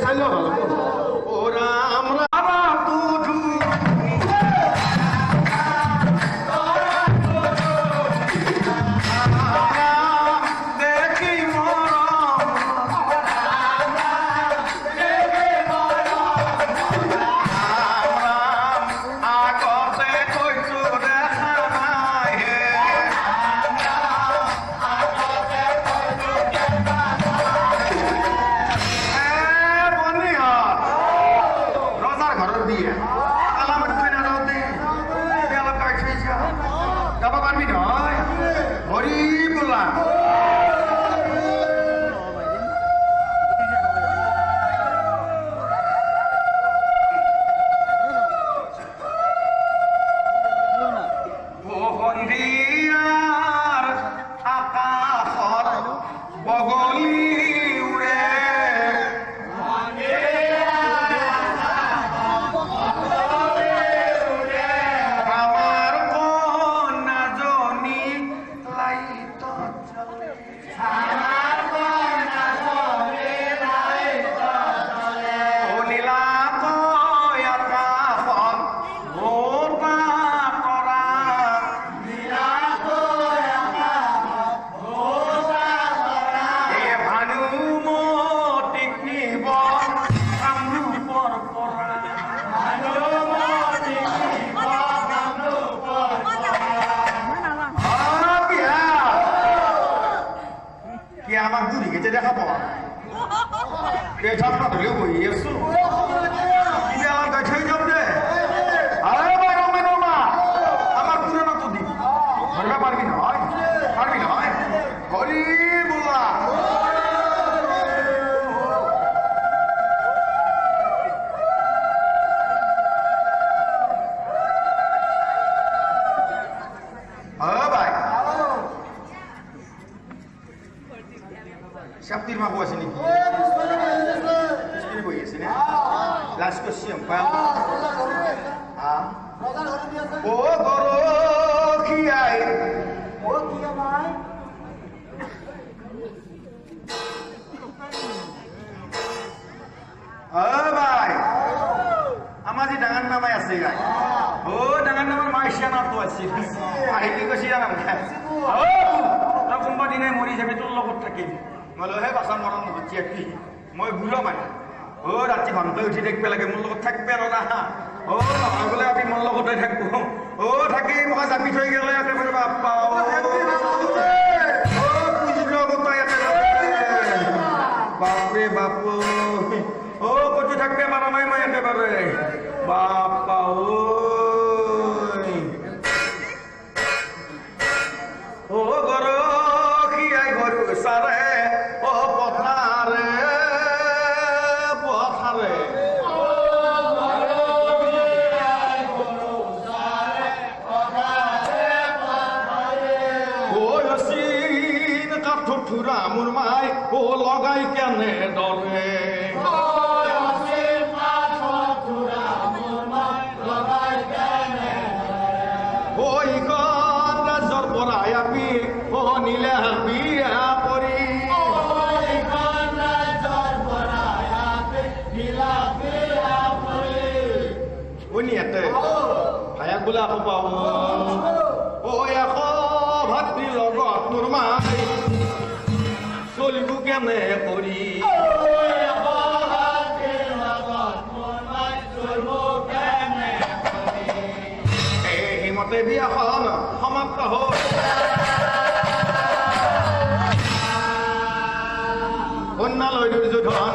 চাইলো ভালো ওরা আমরা আমার বুড়ি গেছে দেখা পাওয়া পেছাপটা ধরে বই এসো আমার গাছে যাব রে আরে মা আমার পুরনো তো দি ধরবে পারবি না হরি বলা Siapa terima buat sini? Sini boleh sini. Last question, Pak. Ah. Oh, goro kiai. Oh, kiai mai. Oh, bhai. Amadi dengan nama ya sih, guys. Oh, dengan nama Malaysia nak tu asyik. Ini kau siapa nama? Oh, nak kumpul di mana mori jadi tu lokot terkini. মলহে বাসা মরণ হচ্ছে কি মই ভুলো মানে ও রাত্রি ঘন্টায় উঠি দেখবে লাগে মোৰ লগত থাকবে আৰু না ও নহয় বোলে আমি মোৰ লগতে থাকব ও থাকি মই জাপি থৈ গেলে একেবাৰে বাপ্পা ও পুজিৰ লগত একেবাৰে বাপৰে বাপ ও কত থাকবে মাৰা নাই মই একেবাৰে বাপ্পা ও গৰ কি আই গৰু সারে ঠুরা মোর মাই ও লগাই কেনে ডরে ওই কাজর পরাই আপি ও নিলে বিয়া পরি উনি এতে ভায়া গুলা পাব ও এখন ভাতৃ লগত মোর মাই চলিব কেনে কৰি সেইমতে বিয়াখন সমাপ্ত হ'ল কন্যা লৈ দুৰ্যোধন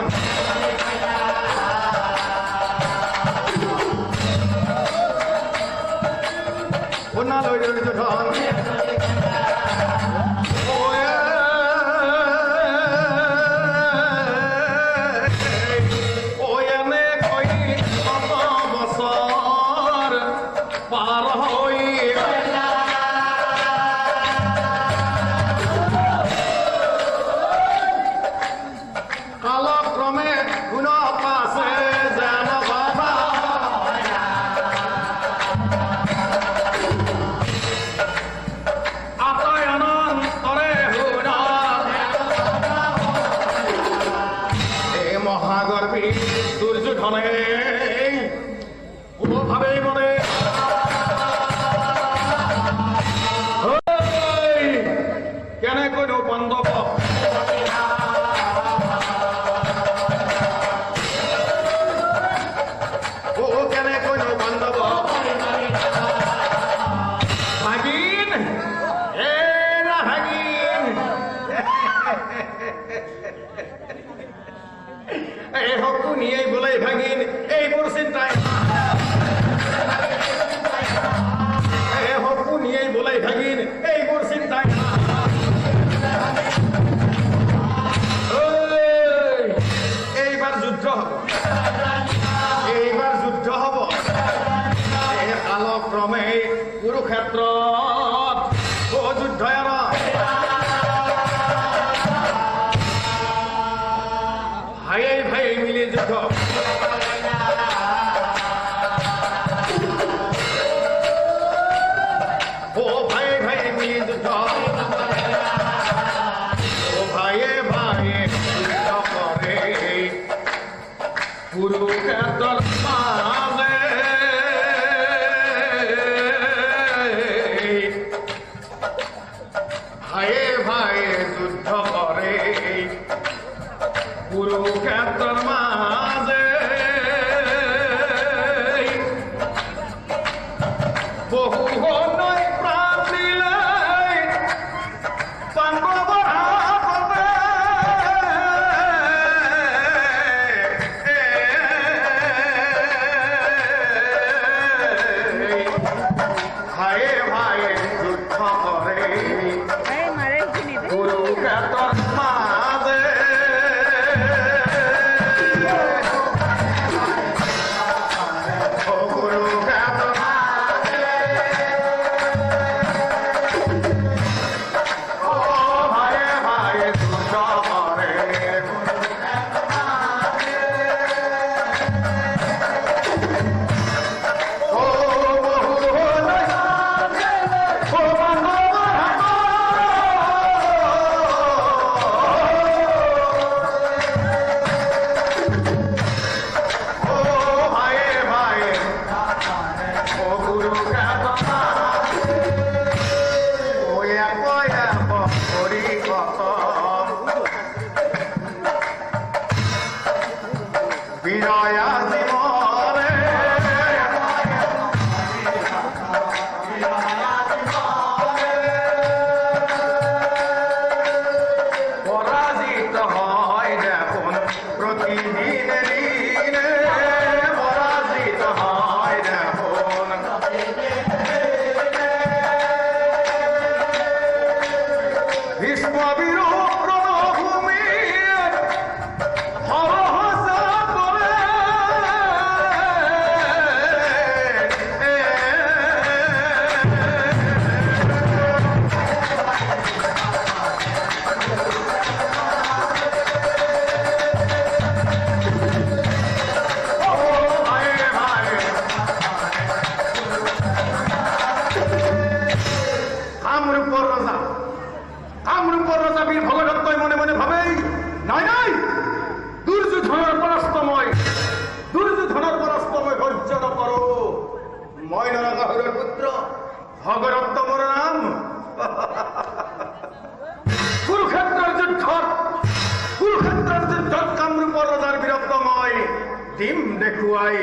কন্যা লৈ দুৰ্যোধন মহাগৰ্ভী কালক্ৰমে কুৰুক্ষেত্ৰত যুদ্ধ ভাইয়ে ভাইয়ে মিলি যুদ্ধ ও ভাইয়ে ভাইয়ে মিলি যুদ্ধ ও ভাইয়ে ভাইয়ে যুদ্ধ কৰে কুৰুক্ষেত্ৰৰ মাজে ভাইয়ে ভাইয়ে যুদ্ধ কৰে কুৰুক্ষেত্ৰৰ মাজে বহু নৈ প্ৰাণ দিলে পাণ্ডৱৰ হাততে ভাইয়ে ভাইয়ে যুদ্ধ কৰে কুৰুক্ষেত্ৰৰ মাজে বিজয়া জীবনে পৰাজিত হয় দেখুন প্ৰতিদিনে দিনে পৰাজিত হয় দেখুন ভীষ্ম বিৰূপ ৰণভূমি কামৰূপৰ ৰজা বীৰ ভগদত্তই মনে মনে ভাবেই নাই নাই দুৰ্যোধনৰ পৰাস্ত মই সহ্য নকৰো মই নৰকাসুৰৰ পুত্ৰ ভগদত্ত মোৰ নাম কুৰুক্ষেত্ৰৰ যুদ্ধত কামৰূপৰ ৰজাৰ বীৰত্ব মই দিম দেখুৱাই